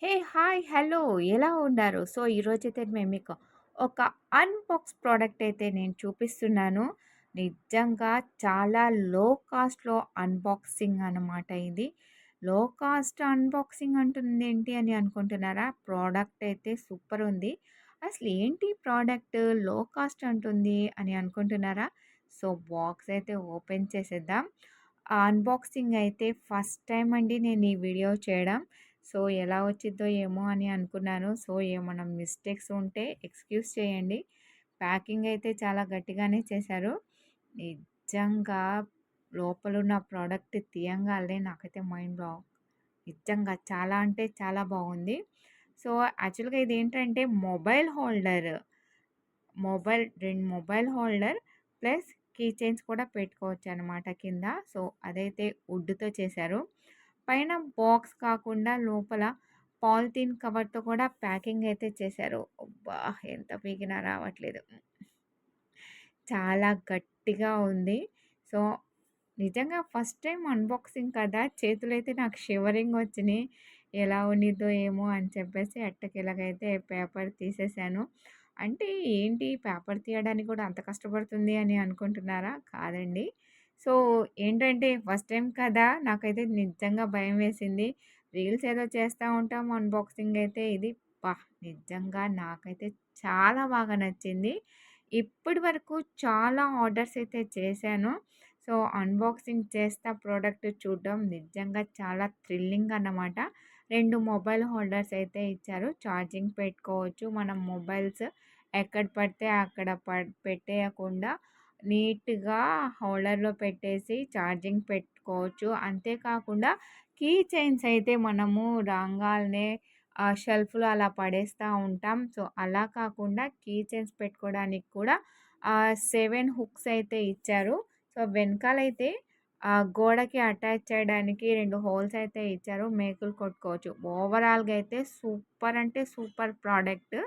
హే! Hi! Hello! ఎలా ఉన్నారు? So, ఈరోజైతే మేము మీకు ఒక అన్‌బాక్స్ ప్రోడక్ట్ అయితే నేను చూపిస్తున్నాను. నిజంగా చాలా లో కాస్ట్‌లో అన్‌బాక్సింగ్ అనమాట ఇది. లో కాస్ట్ అన్‌బాక్సింగ్ అంటుందేంటి అని అనుకుంటున్నారా? ప్రోడక్ట్ అయితే సూపర్ ఉంది. అసలు ఏంటి ప్రోడక్ట్ లో కాస్ట్ అంటుంది అని అనుకుంటున్నారా? సో, బాక్స్ అయితే ఓపెన్ చేసేద్దాం. అన్‌బాక్సింగ్ అయితే ఫస్ట్ టైమ్ అండి నేను ఈ వీడియో చేయడం. సో, ఎలా వచ్చిద్దో ఏమో అని అనుకున్నాను. సో, ఏమన్నా మిస్టేక్స్ ఉంటే ఎక్స్‌క్యూజ్ చేయండి. ప్యాకింగ్ అయితే చాలా గట్టిగానే చేశారు. నిజంగా లోపలున్న ప్రోడక్ట్ తీయంగాల్నే నాకైతే మైండ్ బ్లాక్. నిజంగా చాలా అంటే చాలా బాగుంది. సో, యాక్చువల్‌గా ఇదేంటంటే mobile holder plus key chains కూడా పెట్టుకోవచ్చనమాట కింద. సో, అదైతే వుడ్‌తో చేశారు. పైన బాక్స్ కాకుండా లోపల పాలిథీన్ కవర్‌తో కూడా ప్యాకింగ్ అయితే చేశారు. అబ్బా! ఎంత పీకినా రావట్లేదు. చాలా గట్టిగా ఉంది. సో, నిజంగా ఫస్ట్ టైమ్ అన్బాక్సింగ్ కదా! చేతులైతే నాకు షివరింగ్ వచ్చినియి. ఎలా ఉండిద్దో ఏమో అని చెప్పేసి ఎట్టకేలకైతే పేపర్ తీసేసాను. అంటే ఏంటి పేపర్ తీయడానికి కూడా అంత కష్టపడుతుంది అని అనుకుంటున్నారా? కాదండి. సో, ఏంటంటే ఫస్ట్ టైమ్ కదా! నాకైతే నిజంగా భయమేసింది. రీల్స్ ఏదో చేస్తా ఉంటాం అన్బాక్సింగ్ అయితే ఇది అబ్బా! నిజంగా నాకైతే చాలా బాగా నచ్చింది. ఇప్పటి వరకు చాలా ఆర్డర్స్ అయితే చేశాను. సో, అన్బాక్సింగ్ చేస్తా ప్రోడక్ట్ చూడడం నిజంగా చాలా థ్రిల్లింగ్ అన్నమాట. 2 మొబైల్ హోల్డర్స్ అయితే ఇచ్చారు. ఛార్జింగ్ పెట్టుకోవచ్చు. మనం మొబైల్స్ ఎక్కడ పడితే అక్కడ పెట్టేయకుండా నీట్‌గా హోల్డర్‌లో పెట్టేసి ఛార్జింగ్ పెట్టుకోవచ్చు. అంతేకాకుండా కీ చైన్స్ అయితే మనము రాంగాల్నే షెల్ఫ్‌లో అలా పడేస్తా ఉంటాం. సో, అలా కాకుండా కీ చైన్స్ పెట్టుకోవడానికి కూడా 7 హుక్స్ అయితే ఇచ్చారు. సో, వెనకాలైతే గోడకి అటాచ్ చేయడానికి 2 హోల్స్ అయితే ఇచ్చారు. మేకులు కొట్టుకోవచ్చు. ఓవరాల్‌గా అయితే సూపర్ అంటే సూపర్ ప్రోడక్ట్.